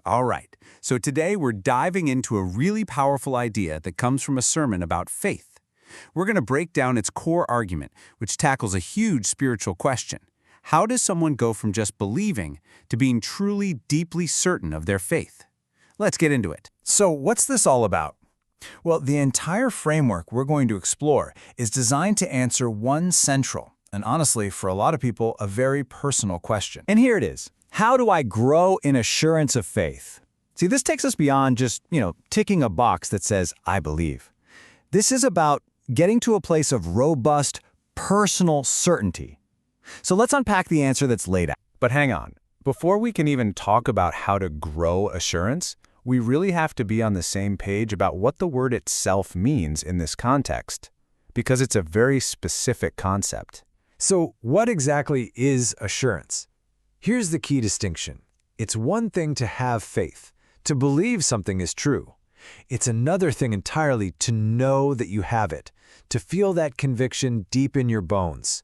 All right, so today we're diving into a really powerful idea that comes from a sermon about faith. We're going to break down its core argument, which tackles a huge spiritual question. How does someone go from just believing to being truly, deeply certain of their faith? Let's get into it. So what's this all about? Well, the entire framework we're going to explore is designed to answer one central, and honestly, for a lot of people, a very personal question. And here it is. How do I grow in assurance of faith? See, this takes us beyond just, ticking a box that says, I believe. This is about getting to a place of robust, personal certainty. So let's unpack the answer that's laid out. But hang on. Before we can even talk about how to grow assurance, we really have to be on the same page about what the word itself means in this context, because it's a very specific concept. So what exactly is assurance? Here's the key distinction. It's one thing to have faith, to believe something is true. It's another thing entirely to know that you have it, to feel that conviction deep in your bones.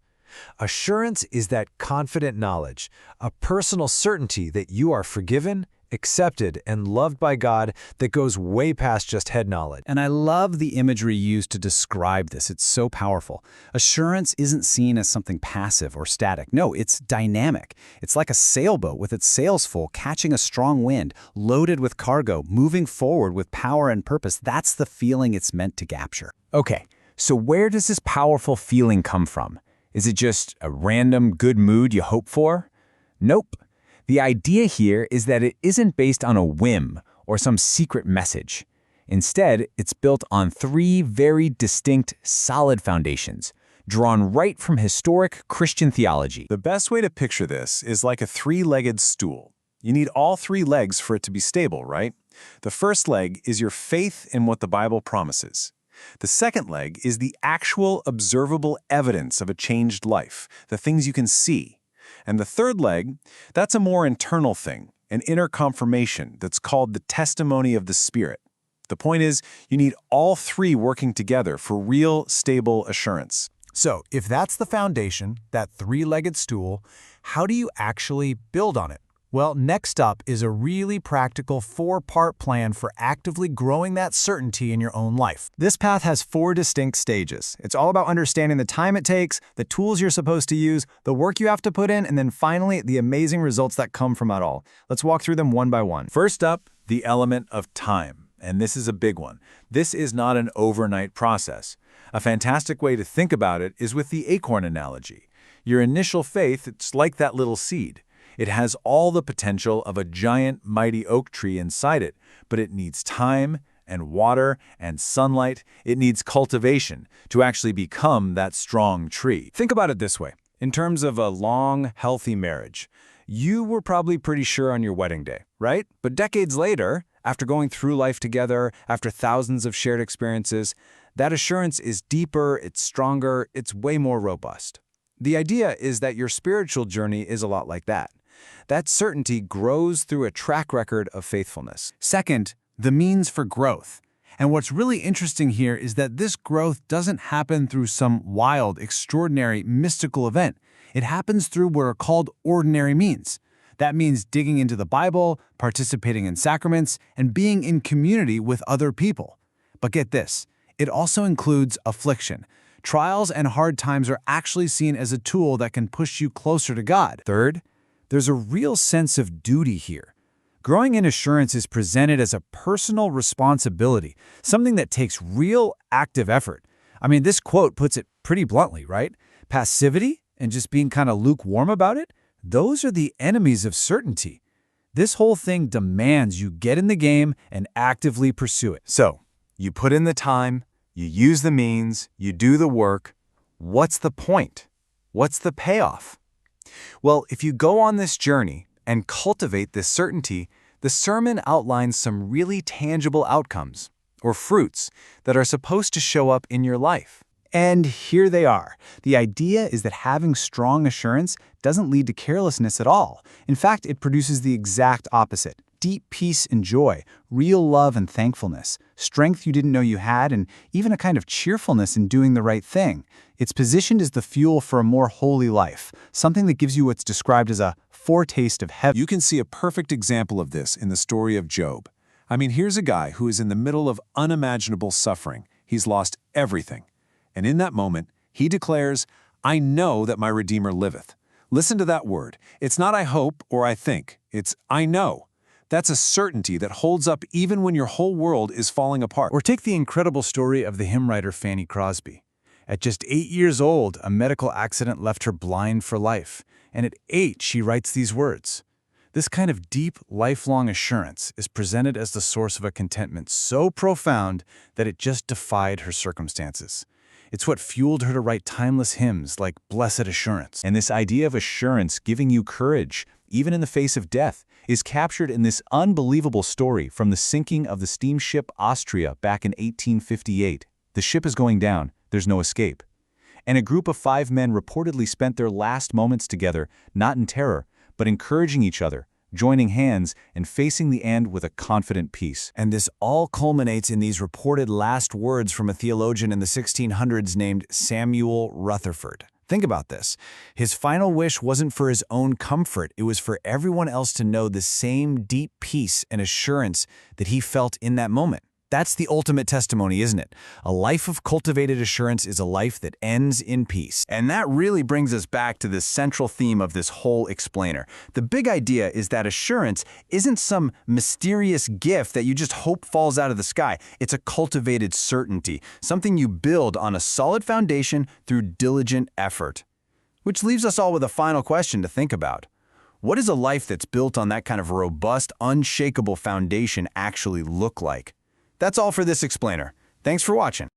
Assurance is that confident knowledge, a personal certainty that you are forgiven, accepted, and loved by God that goes way past just head knowledge. And I love the imagery used to describe this. It's so powerful. Assurance isn't seen as something passive or static. No, it's dynamic. It's like a sailboat with its sails full, catching a strong wind, loaded with cargo, moving forward with power and purpose. That's the feeling it's meant to capture. Okay, so where does this powerful feeling come from? Is it just a random good mood you hope for? Nope. The idea here is that it isn't based on a whim or some secret message. Instead, it's built on three very distinct, solid foundations, drawn right from historic Christian theology. The best way to picture this is like a three-legged stool. You need all three legs for it to be stable, right? The first leg is your faith in what the Bible promises. The second leg is the actual observable evidence of a changed life, the things you can see. And the third leg, that's a more internal thing, an inner confirmation that's called the testimony of the Spirit. The point is, you need all three working together for real, stable assurance. So if that's the foundation, that three-legged stool, how do you actually build on it? Well, next up is a really practical four-part plan for actively growing that certainty in your own life. This path has four distinct stages. It's all about understanding the time it takes, the tools you're supposed to use, the work you have to put in, and then finally, the amazing results that come from it all. Let's walk through them one by one. First up, the element of time. And this is a big one. This is not an overnight process. A fantastic way to think about it is with the acorn analogy. Your initial faith, it's like that little seed. It has all the potential of a giant, mighty oak tree inside it, but it needs time and water and sunlight. It needs cultivation to actually become that strong tree. Think about it this way. In terms of a long, healthy marriage, you were probably pretty sure on your wedding day, right? But decades later, after going through life together, after thousands of shared experiences, that assurance is deeper, it's stronger, it's way more robust. The idea is that your spiritual journey is a lot like that. That certainty grows through a track record of faithfulness. Second, the means for growth. And what's really interesting here is that this growth doesn't happen through some wild, extraordinary, mystical event. It happens through what are called ordinary means. That means digging into the Bible, participating in sacraments, and being in community with other people. But get this, it also includes affliction. Trials and hard times are actually seen as a tool that can push you closer to God. Third, there's a real sense of duty here. Growing in assurance is presented as a personal responsibility, something that takes real active effort. I mean, this quote puts it pretty bluntly, right? Passivity and just being kind of lukewarm about it, those are the enemies of certainty. This whole thing demands you get in the game and actively pursue it. So, you put in the time, you use the means, you do the work. What's the point? What's the payoff? Well, if you go on this journey and cultivate this certainty, the sermon outlines some really tangible outcomes, or fruits, that are supposed to show up in your life. And here they are. The idea is that having strong assurance doesn't lead to carelessness at all. In fact, it produces the exact opposite. Deep peace and joy, real love and thankfulness, strength you didn't know you had, and even a kind of cheerfulness in doing the right thing. It's positioned as the fuel for a more holy life, something that gives you what's described as a foretaste of heaven. You can see a perfect example of this in the story of Job. I mean, here's a guy who is in the middle of unimaginable suffering. He's lost everything. And in that moment, he declares, "I know that my Redeemer liveth." Listen to that word. It's not "I hope" or "I think." It's "I know." That's a certainty that holds up even when your whole world is falling apart. Or take the incredible story of the hymn writer Fanny Crosby. At just 8 years old, a medical accident left her blind for life. And at 8, she writes these words. This kind of deep, lifelong assurance is presented as the source of a contentment so profound that it just defied her circumstances. It's what fueled her to write timeless hymns like Blessed Assurance. And this idea of assurance giving you courage, even in the face of death, is captured in this unbelievable story from the sinking of the steamship Austria back in 1858. The ship is going down, there's no escape. And a group of 5 men reportedly spent their last moments together, not in terror, but encouraging each other, joining hands, and facing the end with a confident peace. And this all culminates in these reported last words from a theologian in the 1600s named Samuel Rutherford. Think about this. His final wish wasn't for his own comfort. It was for everyone else to know the same deep peace and assurance that he felt in that moment. That's the ultimate testimony, isn't it? A life of cultivated assurance is a life that ends in peace. And that really brings us back to this central theme of this whole explainer. The big idea is that assurance isn't some mysterious gift that you just hope falls out of the sky. It's a cultivated certainty, something you build on a solid foundation through diligent effort. Which leaves us all with a final question to think about. What does a life that's built on that kind of robust, unshakable foundation actually look like? That's all for this explainer. Thanks for watching.